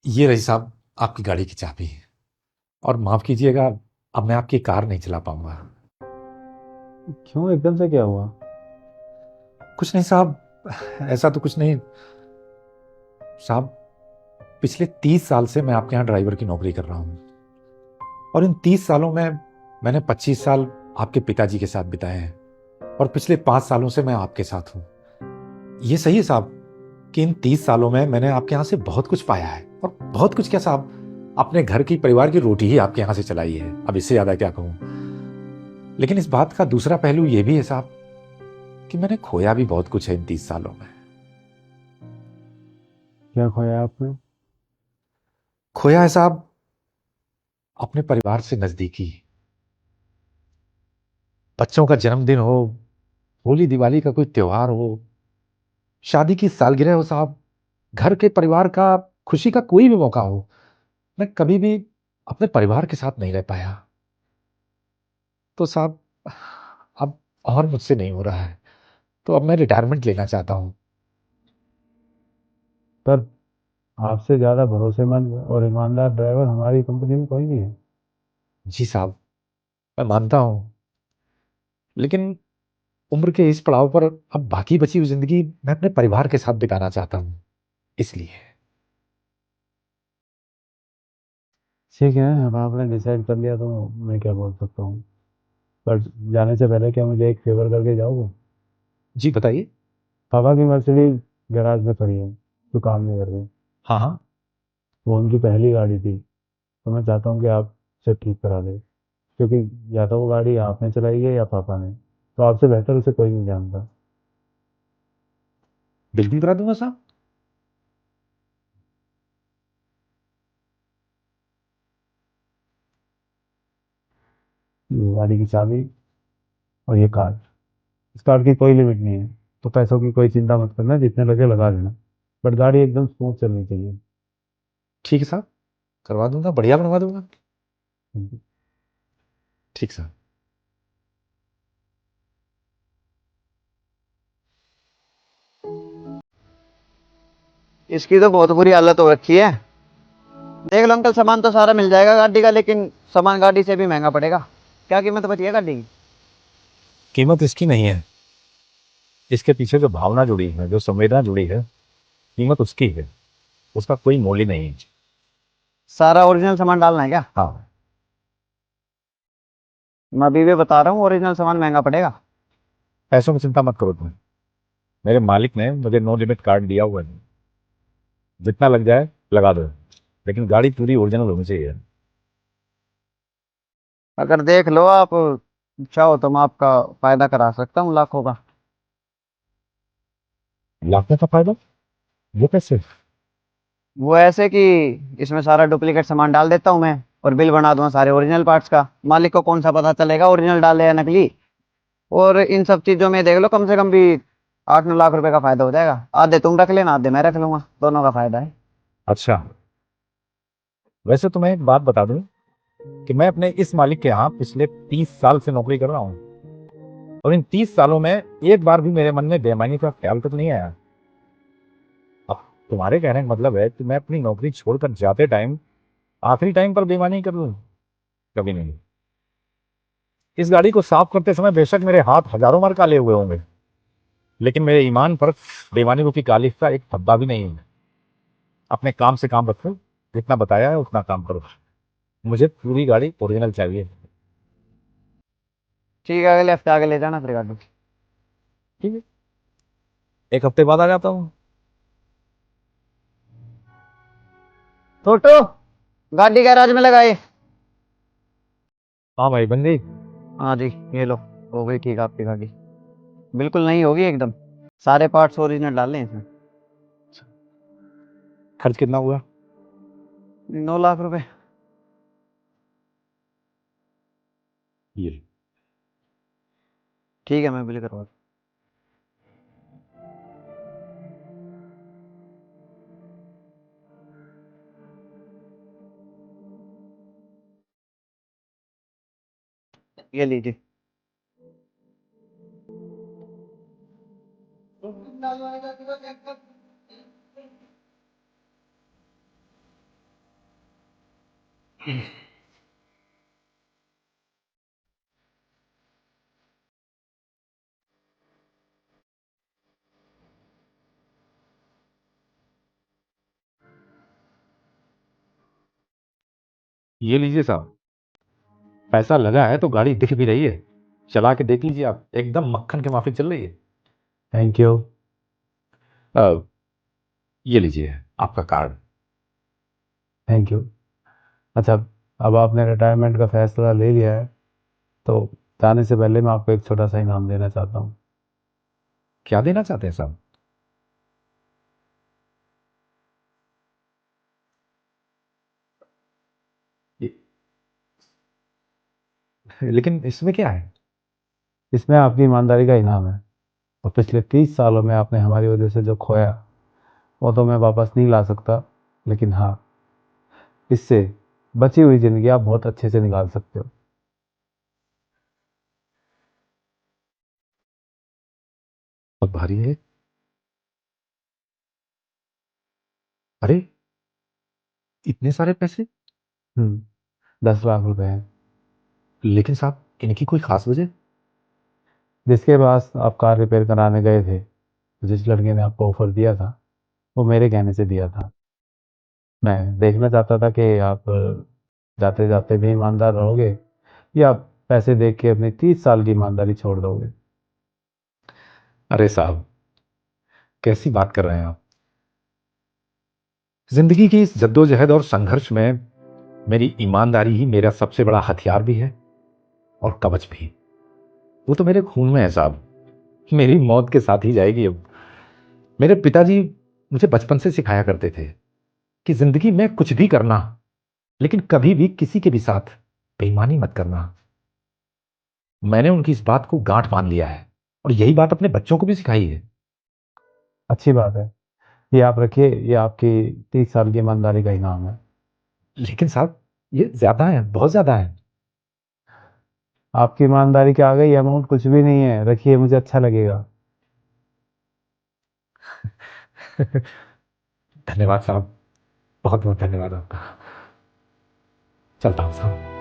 ये रही साहब आपकी गाड़ी की चाबी। और माफ कीजिएगा, अब मैं आपकी कार नहीं चला पाऊंगा। क्यों, एकदम से क्या हुआ? कुछ नहीं साहब, ऐसा तो कुछ नहीं साहब। पिछले 30 साल से मैं आपके यहाँ ड्राइवर की नौकरी कर रहा हूँ, और इन 30 सालों में मैंने 25 साल आपके पिताजी के साथ बिताए हैं, और पिछले 5 सालों से मैं आपके साथ हूँ। ये सही है साहब कि इन 30 सालों में मैंने आपके यहाँ से बहुत कुछ पाया है, और बहुत कुछ क्या साहब, अपने घर की परिवार की रोटी ही आपके यहाँ से चलाई है। अब इससे ज्यादा क्या कहूँ। लेकिन इस बात का दूसरा पहलू ये भी है साहब कि मैंने खोया भी बहुत कुछ है इन 30 सालों में। क्या खोया आपने? खोया है साहब अपने परिवार से नजदीकी, बच्चों का जन्मदिन हो, होली दिवाली का कोई त्योहार हो, शादी की सालगिरह हो साहब, घर के परिवार का खुशी का कोई भी मौका हो, मैं कभी भी अपने परिवार के साथ नहीं रह पाया। तो साहब अब और मुझसे नहीं हो रहा है, तो अब मैं रिटायरमेंट लेना चाहता हूँ। पर आपसे ज्यादा भरोसेमंद और ईमानदार ड्राइवर हमारी कंपनी में कोई नहीं है। जी साहब, मैं मानता हूँ, लेकिन उम्र के इस पड़ाव पर अब बाकी बची हुई जिंदगी मैं अपने परिवार के साथ बिताना चाहता हूँ, इसलिए। ठीक है, अब आपने डिसाइड कर लिया तो मैं क्या बोल सकता हूँ। पर जाने से पहले क्या मुझे एक फेवर करके जाओगे? जी बताइए। पापा की मर्सिडीज गैराज में खड़ी है, तो काम नहीं कर रही। हाँ हाँ। वो उनकी पहली गाड़ी थी, तो मैं चाहता हूँ कि आप उसे ठीक करा दें, क्योंकि या तो वो गाड़ी आपने चलाई है या पापा ने, तो आपसे बेहतर उसे कोई नहीं जानता। बिल्कुल करा दूंगा साहब। ये गाड़ी की चाबी और ये कार्ड। इस कार्ड की कोई लिमिट नहीं है, तो पैसों की कोई चिंता मत करना, जितने लगे लगा देना। बट गाड़ी एकदम स्मूथ चलनी चाहिए। ठीक है साहब, करवा दूंगा, बढ़िया बनवा दूंगा। ठीक साहब। इसकी तो बहुत बुरी हालत हो रखी है। देख लो अंकल, सामान तो सारा मिल जाएगा गाड़ी का, लेकिन सामान गाड़ी से भी महंगा पड़ेगा। क्या कीमत बची है गाड़ी की? कीमत इसकी नहीं है, इसके पीछे जो भावना जुड़ी है, जो संवेदना जुड़ी है, कीमत उसकी है। उसका कोई मोल ही नहीं है। सारा ओरिजिनल सामान डालना है क्या? हाँ। मैं अभी भी बता रहा हूँ, ओरिजिनल सामान महंगा पड़ेगा। पैसों की चिंता मत करो तुम, मेरे मालिक ने मुझे नो लिमिट कार्ड दिया हुआ है। जितना लग जाए लगा दो, लेकिन गाड़ी पूरी ओरिजिनल होनी चाहिए। अगर देख लो आप चाहो तो मैं आपका फायदा करा सकता हूँ लाखों का। लाखों का फायदा? वो कैसे? वो ऐसे कि इसमें सारा डुप्लीकेट सामान डाल देता हूँ मैं, और बिल बना दूंगा सारे ओरिजिनल पार्ट्स का। मालिक को कौन सा पता चलेगा ओरिजिनल डाले या नकली। और इन सब चीजों में देख लो, कम से कम भी 8-9 लाख रुपए का फायदा हो जाएगा। आधे तुम रख लेना, आधे मैं रख लूंगा, दोनों का फायदा है। अच्छा, वैसे तो मैं एक बात बता दूं कि मैं अपने इस मालिक के यहाँ पिछले 30 साल से नौकरी कर रहा हूँ, और इन 30 सालों में एक बार भी मेरे मन में बेईमानी का ख्याल तक नहीं आया। अब तुम्हारे कहने का मतलब है कि मैं अपनी नौकरी छोड़कर जाते टाइम आखिरी टाइम पर बेईमानी कर लूं? कभी नहीं। इस गाड़ी को साफ करते समय बेशक मेरे हाथ हजारों बार काले हुए होंगे, लेकिन मेरे ईमान पर बेईमानी रूपी कालिख का एक धब्बा भी नहीं है। अपने काम से काम रखो, जितना बताया है उतना काम करो। मुझे पूरी गाड़ी ओरिजिनल चाहिए। ठीक है, अगले हफ्ते आगे ले जाना फिर गाड़ी। ठीक है, एक हफ्ते बाद आ जाता हूँ। छोटू, गाड़ी गैराज में लगाए। हाँ भाई, बन गई। हाँ जी, ये लो, हो गई ठीक आपकी गाड़ी। बिल्कुल नहीं होगी एकदम, सारे पार्ट्स ओरिजिनल डाले हैं इसमें। खर्च कितना हुआ? 9 लाख रुपए। ये। ठीक है, मैं बिल करवा ये लीजिए। ये लीजिए साहब, पैसा लगा है तो गाड़ी दिख भी रही है, चला के देख लीजिए आप, एकदम मक्खन के माफिक चल रही है। Thank you. अ, ये लीजिए आपका कार्ड। Thank you. अच्छा, अब आपने रिटायरमेंट का फैसला ले लिया है, तो जाने से पहले मैं आपको एक छोटा सा इनाम देना चाहता हूँ। क्या देना चाहते हैं साहब? ये- लेकिन इसमें क्या है? इसमें आपकी ईमानदारी का इनाम है, और पिछले 30 सालों में आपने हमारी वजह से जो खोया वो तो मैं वापस नहीं ला सकता, लेकिन हाँ, इससे बची हुई ज़िंदगी आप बहुत अच्छे से निकाल सकते हो। बहुत भारी है। अरे, इतने सारे पैसे? 10 लाख रुपए हैं। लेकिन साहब, इनकी कोई खास वजह? जिसके पास आप कार रिपेयर कराने गए थे, जिस लड़के ने आपको ऑफर दिया था, वो मेरे कहने से दिया था। मैं देखना चाहता था कि आप जाते जाते भी ईमानदार रहोगे, या पैसे देख के अपनी 30 साल की ईमानदारी छोड़ दोगे। अरे साहब, कैसी बात कर रहे हैं आप? जिंदगी की इस जद्दोजहद और संघर्ष में मेरी ईमानदारी ही मेरा सबसे बड़ा हथियार भी है और कवच भी। वो तो मेरे खून में है साहब, मेरी मौत के साथ ही जाएगी अब। मेरे पिताजी मुझे बचपन से सिखाया करते थे कि जिंदगी में कुछ भी करना, लेकिन कभी भी किसी के भी साथ बेईमानी मत करना। मैंने उनकी इस बात को गांठ बांध लिया है और यही बात अपने बच्चों को भी सिखाई है। अच्छी बात है, ये आप रखिए, ये आपकी 30 साल की ईमानदारी का इनाम है। लेकिन साहब, ये ज्यादा है, बहुत ज्यादा है। आपकी ईमानदारी के आगे ये अमाउंट कुछ भी नहीं है, रखिए, मुझे अच्छा लगेगा। धन्यवाद साहब, बहुत बहुत धन्यवाद आपका। चलता हूँ साहब।